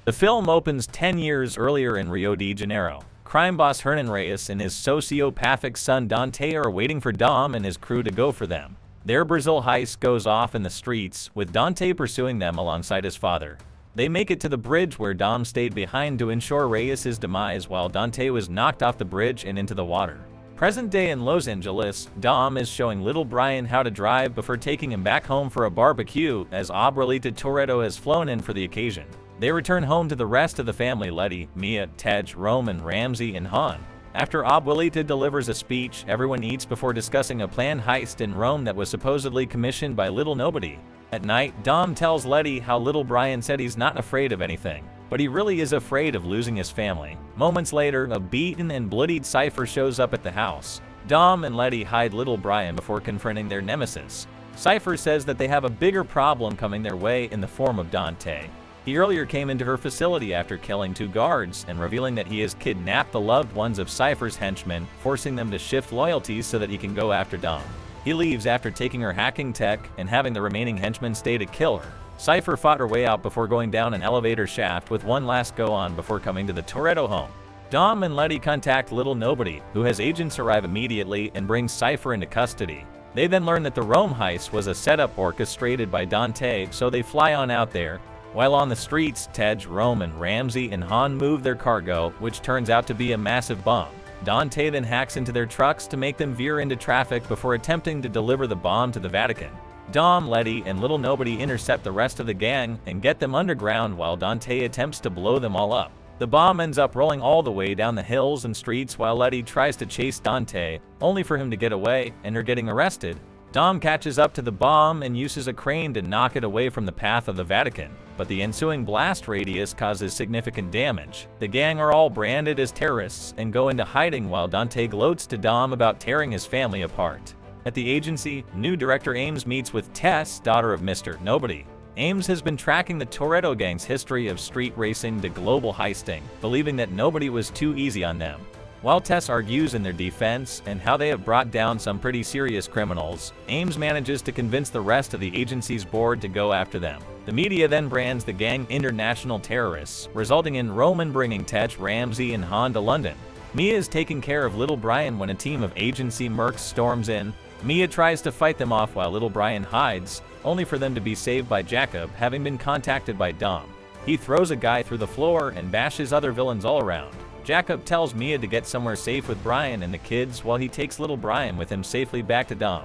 The film opens 10 years earlier in Rio de Janeiro. Crime boss Hernan Reyes and his sociopathic son Dante are waiting for Dom and his crew to go for them. Their Brazil heist goes off in the streets, with Dante pursuing them alongside his father. They make it to the bridge where Dom stayed behind to ensure Reyes' demise while Dante was knocked off the bridge and into the water. Present day in Los Angeles, Dom is showing little Brian how to drive before taking him back home for a barbecue as obliterate Toretto has flown in for the occasion. They return home to the rest of the family: Letty, Mia, Tej, Roman, Ramsey, and Han. After Abuelita delivers a speech, everyone eats before discussing a planned heist in Rome that was supposedly commissioned by Little Nobody. At night, Dom tells Letty how little Brian said he's not afraid of anything, but he really is afraid of losing his family. Moments later, a beaten and bloodied Cipher shows up at the house. Dom and Letty hide little Brian before confronting their nemesis. Cipher says that they have a bigger problem coming their way in the form of Dante. He earlier came into her facility after killing 2 guards and revealing that he has kidnapped the loved ones of Cipher's henchmen, forcing them to shift loyalties so that he can go after Dom. He leaves after taking her hacking tech and having the remaining henchmen stay to kill her. Cipher fought her way out before going down an elevator shaft with one last go-on before coming to the Toretto home. Dom and Letty contact Little Nobody, who has agents arrive immediately and brings Cipher into custody. They then learn that the Rome heist was a setup orchestrated by Dante, so they fly on out there. While on the streets, Tej, Roman, Ramsey, and Han move their cargo, which turns out to be a massive bomb. Dante then hacks into their trucks to make them veer into traffic before attempting to deliver the bomb to the Vatican. Dom, Letty, and Little Nobody intercept the rest of the gang and get them underground while Dante attempts to blow them all up. The bomb ends up rolling all the way down the hills and streets while Letty tries to chase Dante, only for him to get away and her getting arrested. Dom catches up to the bomb and uses a crane to knock it away from the path of the Vatican, but the ensuing blast radius causes significant damage. The gang are all branded as terrorists and go into hiding while Dante gloats to Dom about tearing his family apart. At the agency, new director Ames meets with Tess, daughter of Mr. Nobody. Ames has been tracking the Toretto gang's history of street racing to global heisting, believing that Nobody was too easy on them. While Tess argues in their defense and how they have brought down some pretty serious criminals, Ames manages to convince the rest of the agency's board to go after them. The media then brands the gang international terrorists, resulting in Roman bringing Tej, Ramsey, and Han to London. Mia is taking care of little Brian when a team of agency mercs storms in. Mia tries to fight them off while little Brian hides, only for them to be saved by Jacob, having been contacted by Dom. He throws a guy through the floor and bashes other villains all around. Jacob tells Mia to get somewhere safe with Brian and the kids while he takes little Brian with him safely back to Dom.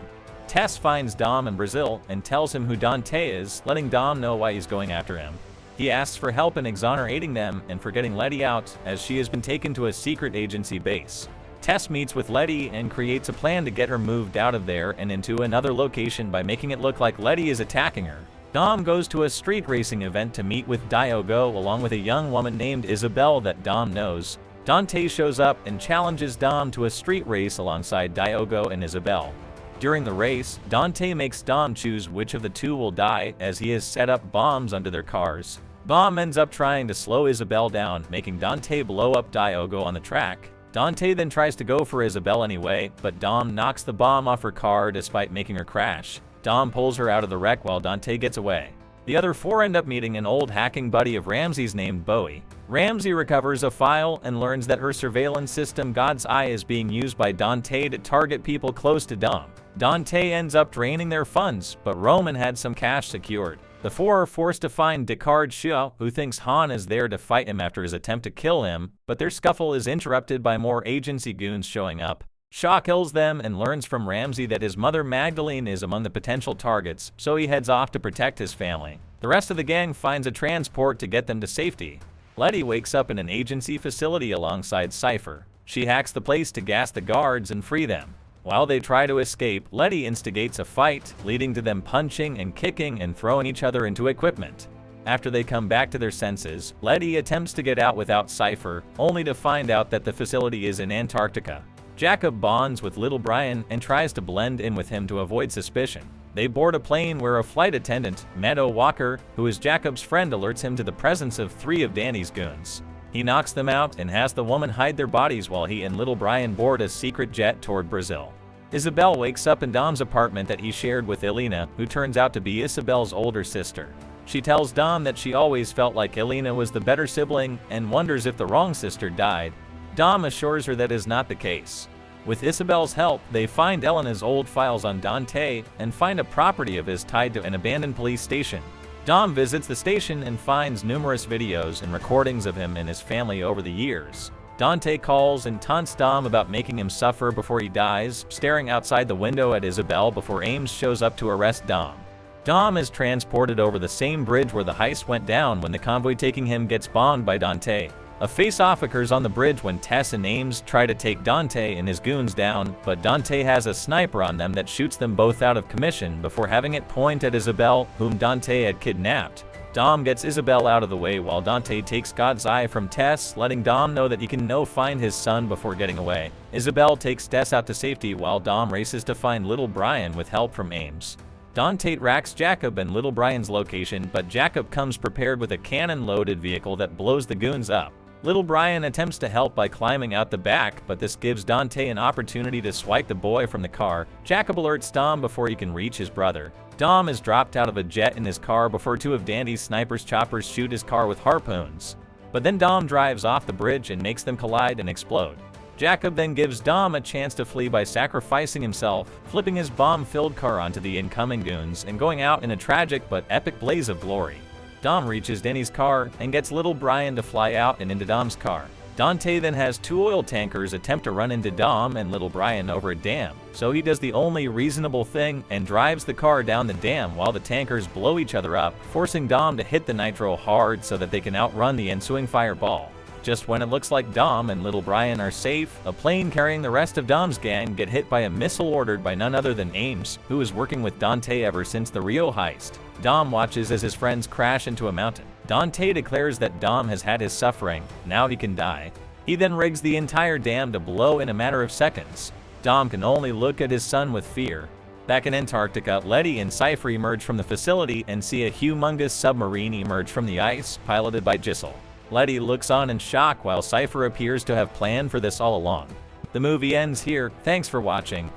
Tess finds Dom in Brazil and tells him who Dante is, letting Dom know why he's going after him. He asks for help in exonerating them and for getting Letty out, as she has been taken to a secret agency base. Tess meets with Letty and creates a plan to get her moved out of there and into another location by making it look like Letty is attacking her. Dom goes to a street racing event to meet with Diogo along with a young woman named Isabel that Dom knows. Dante shows up and challenges Dom to a street race alongside Diogo and Isabel. During the race, Dante makes Dom choose which of the two will die, as he has set up bombs under their cars. Dom ends up trying to slow Isabel down, making Dante blow up Diogo on the track. Dante then tries to go for Isabel anyway, but Dom knocks the bomb off her car despite making her crash. Dom pulls her out of the wreck while Dante gets away. The other 4 end up meeting an old hacking buddy of Ramsey's named Bowie. Ramsey recovers a file and learns that her surveillance system God's Eye is being used by Dante to target people close to Dom. Dante ends up draining their funds, but Roman had some cash secured. The 4 are forced to find Descartes Shaw, who thinks Han is there to fight him after his attempt to kill him, but their scuffle is interrupted by more agency goons showing up. Shaw kills them and learns from Ramsey that his mother Magdalene is among the potential targets, so he heads off to protect his family. The rest of the gang finds a transport to get them to safety. Letty wakes up in an agency facility alongside Cipher. She hacks the place to gas the guards and free them. While they try to escape, Letty instigates a fight, leading to them punching and kicking and throwing each other into equipment. After they come back to their senses, Letty attempts to get out without Cipher, only to find out that the facility is in Antarctica. Jacob bonds with little Brian and tries to blend in with him to avoid suspicion. They board a plane where a flight attendant, Meadow Walker, who is Jacob's friend, alerts him to the presence of 3 of Danny's goons. He knocks them out and has the woman hide their bodies while he and little Brian board a secret jet toward Brazil. Isabel wakes up in Dom's apartment that he shared with Elena, who turns out to be Isabel's older sister. She tells Dom that she always felt like Elena was the better sibling and wonders if the wrong sister died. Dom assures her that is not the case. With Isabel's help, they find Elena's old files on Dante and find a property of his tied to an abandoned police station. Dom visits the station and finds numerous videos and recordings of him and his family over the years. Dante calls and taunts Dom about making him suffer before he dies, staring outside the window at Isabel before Ames shows up to arrest Dom. Dom is transported over the same bridge where the heist went down when the convoy taking him gets bombed by Dante. A face-off occurs on the bridge when Tess and Ames try to take Dante and his goons down, but Dante has a sniper on them that shoots them both out of commission before having it point at Isabel, whom Dante had kidnapped. Dom gets Isabel out of the way while Dante takes God's eye from Tess, letting Dom know that he can find his son before getting away. Isabel takes Tess out to safety while Dom races to find little Brian with help from Ames. Dante tracks Jacob and little Brian's location, but Jacob comes prepared with a cannon-loaded vehicle that blows the goons up. Little Brian attempts to help by climbing out the back, but this gives Dante an opportunity to swipe the boy from the car. Jacob alerts Dom before he can reach his brother. Dom is dropped out of a jet in his car before two of Dandy's sniper's choppers shoot his car with harpoons. But then Dom drives off the bridge and makes them collide and explode. Jacob then gives Dom a chance to flee by sacrificing himself, flipping his bomb-filled car onto the incoming goons and going out in a tragic but epic blaze of glory. Dom reaches Danny's car and gets little Brian to fly out and into Dom's car. Dante then has two oil tankers attempt to run into Dom and little Brian over a dam, so he does the only reasonable thing and drives the car down the dam while the tankers blow each other up, forcing Dom to hit the nitro hard so that they can outrun the ensuing fireball. Just when it looks like Dom and little Brian are safe, a plane carrying the rest of Dom's gang get hit by a missile ordered by none other than Ames, who is working with Dante ever since the Rio heist. Dom watches as his friends crash into a mountain. Dante declares that Dom has had his suffering, now he can die. He then rigs the entire dam to blow in a matter of seconds. Dom can only look at his son with fear. Back in Antarctica, Letty and Cipher emerge from the facility and see a humongous submarine emerge from the ice, piloted by Gissel. Letty looks on in shock while Cipher appears to have planned for this all along. The movie ends here, thanks for watching.